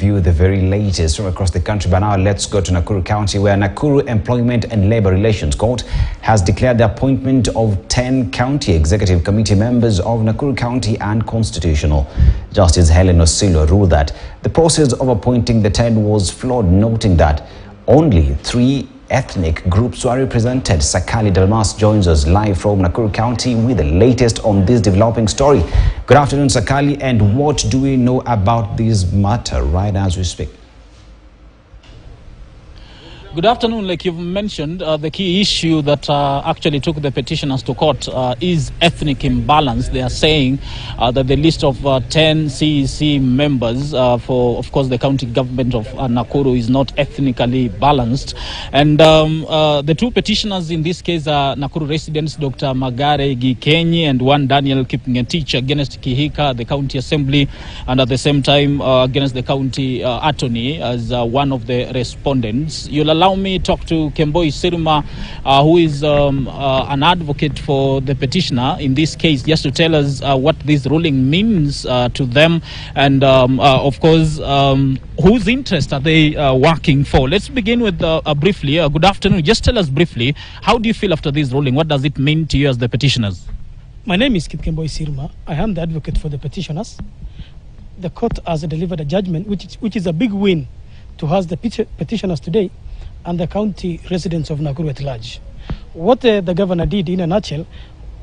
you the very latest from across the country. But now let's go to Nakuru County, where Nakuru Employment and Labour Relations Court has declared the appointment of 10 County Executive Committee members of Nakuru County unconstitutional. Justice Helen Osilo ruled that the process of appointing the 10 was flawed, noting that only 3 ethnic groups were represented. Sakali Dalmas joins us live from Nakuru County with the latest on this developing story. Good afternoon, Sakali, and what do we know about this matter right as we speak? Good afternoon. Like you've mentioned, the key issue that actually took the petitioners to court is ethnic imbalance. They are saying that the list of 10 CEC members for, of course, the county government of Nakuru is not ethnically balanced. And the 2 petitioners in this case are Nakuru residents Dr. Magare Gikenyi and one Daniel Kipngetich against Kihika, the county assembly, and at the same time against the county attorney as one of the respondents. You'll allow me talk to Kemboi Sirma, who is an advocate for the petitioner in this case, just to tell us what this ruling means to them, and of course whose interest are they working for. Let's begin with briefly. Good afternoon. Just tell us briefly, how do you feel after this ruling? What does it mean to you as the petitioners? My name is Kemboi Sirma. I am the advocate for the petitioners. The court has delivered a judgment which is a big win to us, the petitioners today, and the county residents of Nakuru at large. What the governor did in a nutshell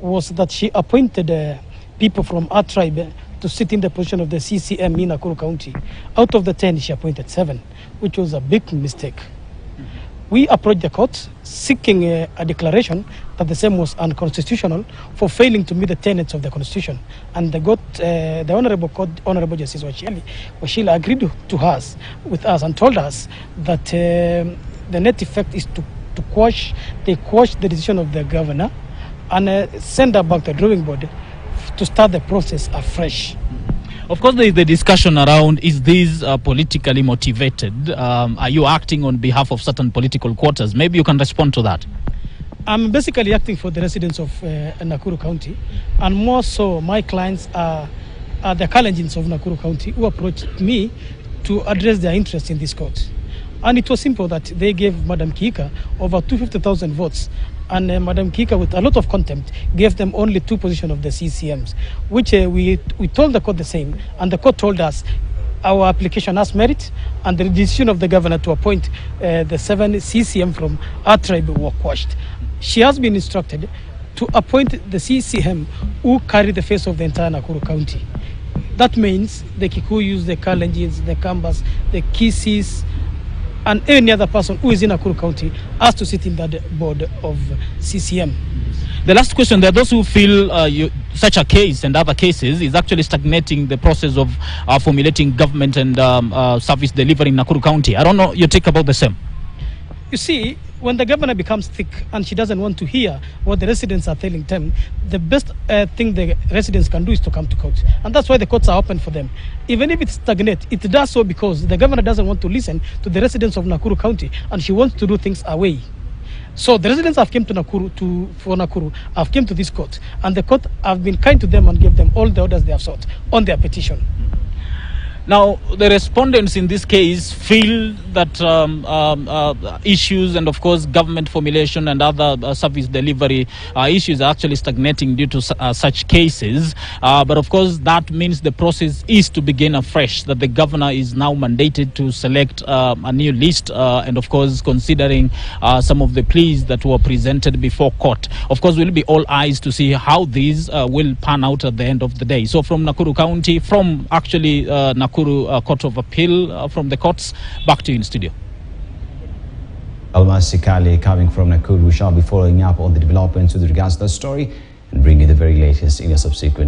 was that she appointed people from our tribe to sit in the position of the CCM in Nakuru County. Out of the 10, she appointed 7, which was a big mistake. We approached the court seeking a declaration that the same was unconstitutional for failing to meet the tenets of the constitution. And the Honorable Justice Washila agreed to us, with us, and told us that the net effect is to quash the decision of the governor and send her back to the drawing board to start the process afresh. Of course, there is the discussion around, is this politically motivated? Are you acting on behalf of certain political quarters? Maybe you can respond to that. I'm basically acting for the residents of Nakuru County, and more so my clients are the Kalenjins of Nakuru County who approached me to address their interest in this court. And it was simple that they gave Madam Kihika over 250,000 votes, and Madam Kihika, with a lot of contempt, gave them only 2 positions of the CCMs, which we told the court the same, and the court told us our application has merit, and the decision of the governor to appoint the 7 CCM from our tribe were quashed. She has been instructed to appoint the CCM who carry the face of the entire Nakuru County. That means the Kikuyus, the Kalenjins, the Kambas, the Kisis, and any other person who is in Nakuru County has to sit in that board of CCM. The last question, there are those who feel such a case and other cases is actually stagnating the process of formulating government and service delivery in Nakuru County. I don't know your take about the same. You see, when the governor becomes thick and she doesn't want to hear what the residents are telling them, the best thing the residents can do is to come to court. And that's why the courts are open for them. Even if it stagnates, it does so because the governor doesn't want to listen to the residents of Nakuru County, and she wants to do things away. So the residents have come to Nakuru, have come to this court, and the court have been kind to them and gave them all the orders they have sought on their petition. Now, the respondents in this case feel that issues and, of course, government formulation and other service delivery issues are actually stagnating due to such cases. But, of course, that means the process is to begin afresh, that the governor is now mandated to select a new list and, of course, considering some of the pleas that were presented before court. Of course, we'll be all eyes to see how these will pan out at the end of the day. So from Nakuru County, from actually Nakuru Court of Appeal, from the courts, back to you in studio. Almas Sikali coming from Nakuru. We shall be following up on the developments with regards to the story and bring you the very latest in your subsequent